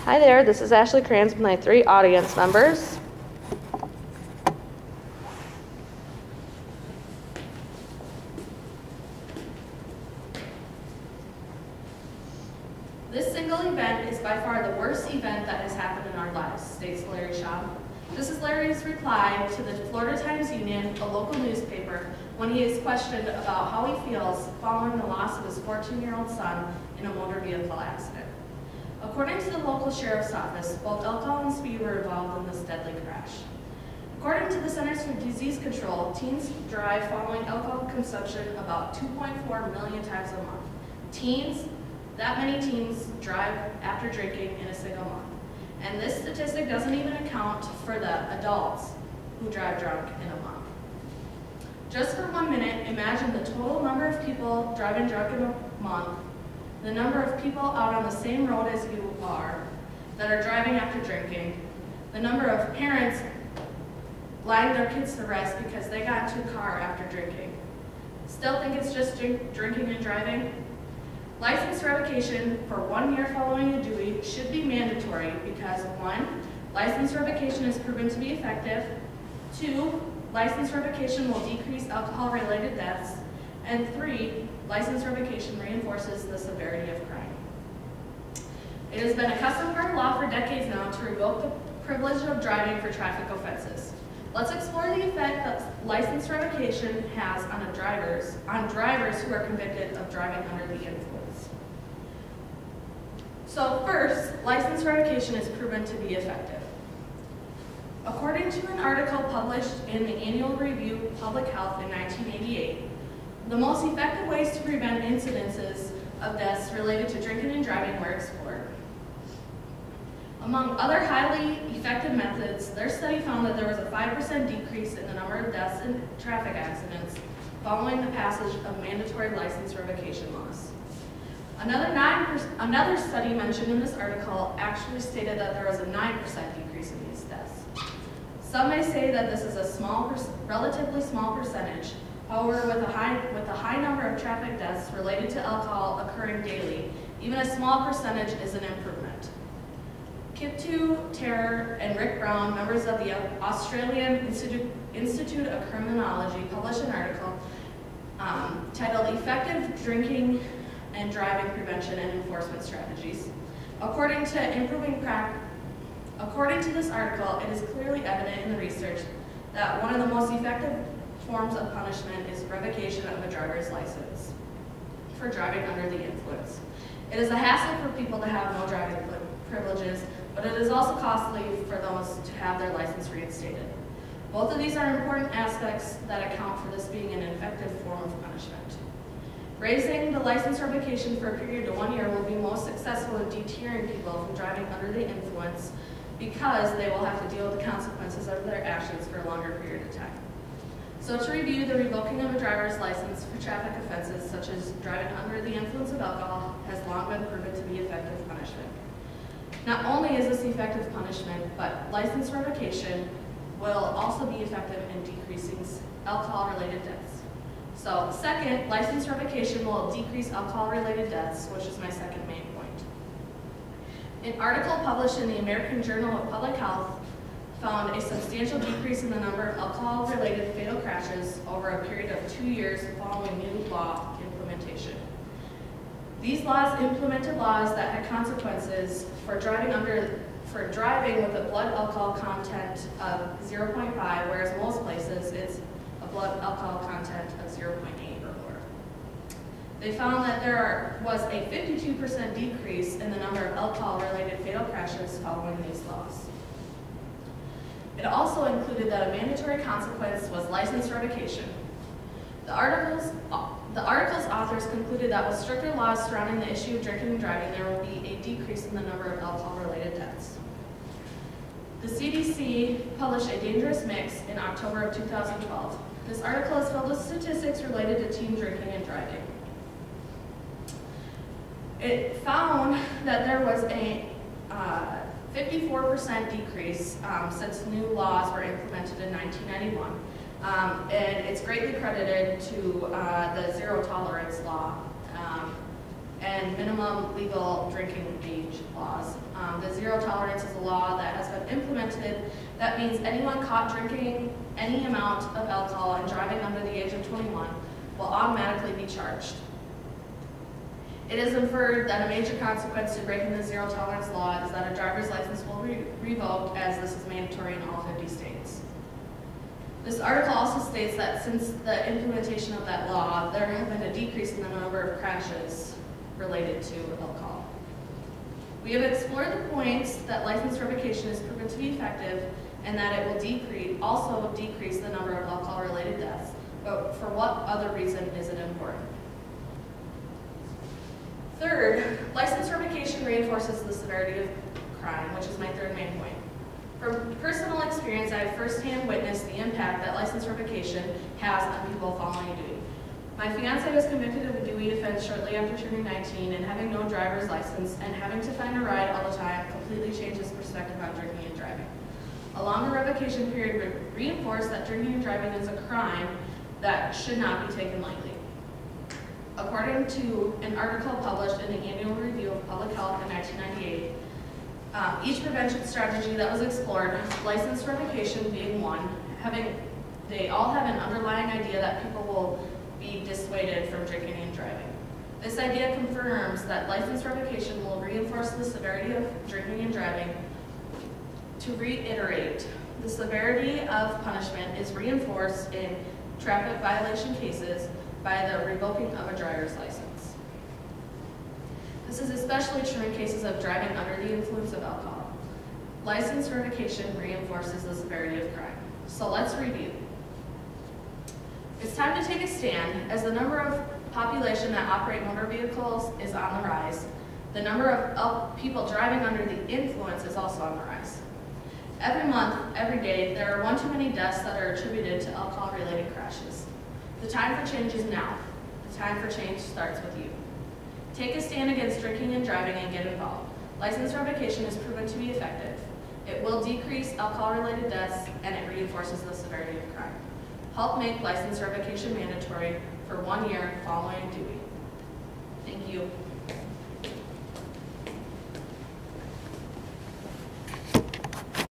Hi there, this is Ashley Kranz with my 3 audience members. This single event is by far the worst event that has happened in our lives, states Larry Shaw. This is Larry's reply to the Florida Times-Union, a local newspaper, when he is questioned about how he feels following the loss of his 14-year-old son in a motor vehicle accident. According to the local sheriff's office, both alcohol and speed were involved in this deadly crash. According to the Centers for Disease Control, teens drive following alcohol consumption about 2.4 million times a month. Teens, that many teens drive after drinking in a single month. And this statistic doesn't even account for the adults who drive drunk in a month. Just for 1 minute, imagine the total number of people driving drunk in a month, the number of people out on the same road as you are that are driving after drinking, the number of parents lying their kids to rest because they got into a car after drinking. Still think it's just drinking and driving? License revocation for 1 year following a DUI should be mandatory because 1, license revocation is proven to be effective, 2, license revocation will decrease alcohol-related deaths, and 3, license revocation reinforces the severity of crime. It has been a customary law for decades now to revoke the privilege of driving for traffic offenses. Let's explore the effect that license revocation has on drivers who are convicted of driving under the influence. So first, license revocation is proven to be effective. According to an article published in the Annual Review of Public Health in 1988, the most effective ways to prevent incidences of deaths related to drinking and driving were explored. Among other highly effective methods, their study found that there was a 5% decrease in the number of deaths in traffic accidents following the passage of mandatory license revocation laws. Another study mentioned in this article actually stated that there was a 9% decrease in these deaths. Some may say that this is a relatively small percentage. However, with a high number of traffic deaths related to alcohol occurring daily, even a small percentage is an improvement. Kiptu Terror and Rick Brown, members of the Australian Institute of Criminology, published an article titled Effective Drinking and Driving Prevention and Enforcement Strategies. According to this article, it is clearly evident in the research that one of the most effective forms of punishment is revocation of a driver's license for driving under the influence. It is a hassle for people to have no driving privileges, but it is also costly for those to have their license reinstated. Both of these are important aspects that account for this being an effective form of punishment. Raising the license revocation for a period of 1 year will be most successful in deterring people from driving under the influence because they will have to deal with the consequences of their actions for a longer period of time. So to review, the revoking of a driver's license for traffic offenses such as driving under the influence of alcohol has long been proven to be effective punishment. Not only is this effective punishment, but license revocation will also be effective in decreasing alcohol-related deaths. So second, license revocation will decrease alcohol-related deaths, which is my second main point. An article published in the American Journal of Public Health found a substantial decrease in the number of alcohol-related fatal crashes over a period of 2 years following new law implementation. These laws implemented laws that had consequences for driving with a blood alcohol content of 0.5, whereas most places it's a blood alcohol content of 0.8 or lower. They found that there was a 52% decrease in the number of alcohol-related fatal crashes following these laws. It also included that a mandatory consequence was license revocation. The article's authors concluded that with stricter laws surrounding the issue of drinking and driving, there will be a decrease in the number of alcohol-related deaths. The CDC published a dangerous mix in October of 2012. This article is filled with statistics related to teen drinking and driving. It found that there was a 54% decrease since new laws were implemented in 1991. And it's greatly credited to the zero tolerance law and minimum legal drinking age laws. The zero tolerance is a law that has been implemented that means anyone caught drinking any amount of alcohol and driving under the age of 21 will automatically be charged. It is inferred that a major consequence to breaking the zero tolerance law is that a driver's license will be revoked, as this is mandatory in all 50 states. This article also states that since the implementation of that law, there have been a decrease in the number of crashes related to alcohol. We have explored the points that license revocation is proven to be effective and that it will also decrease the number of alcohol-related deaths. But for what other reason is it important? Third, license revocation reinforces the severity of crime, which is my third main point. From personal experience, I have firsthand witnessed the impact that license revocation has on people following a DUI. My fiance was convicted of a DUI offense shortly after turning 19, and having no driver's license and having to find a ride all the time completely changed his perspective on drinking and driving. A longer revocation period reinforced that drinking and driving is a crime that should not be taken lightly. According to an article published in the Annual Review of Public Health in 1998, each prevention strategy that was explored, license revocation being one, they all have an underlying idea that people will be dissuaded from drinking and driving. This idea confirms that license revocation will reinforce the severity of drinking and driving. To reiterate, the severity of punishment is reinforced in traffic violation cases by the revoking of a driver's license. This is especially true in cases of driving under the influence of alcohol. License revocation reinforces the severity of crime. So let's review. It's time to take a stand. As the number of population that operate motor vehicles is on the rise, the number of people driving under the influence is also on the rise. Every month, every day, there are one too many deaths that are attributed to alcohol-related crashes. The time for change is now. The time for change starts with you. Take a stand against drinking and driving and get involved. License revocation is proven to be effective. It will decrease alcohol-related deaths and it reinforces the severity of crime. Help make license revocation mandatory for 1 year following DUI. Thank you.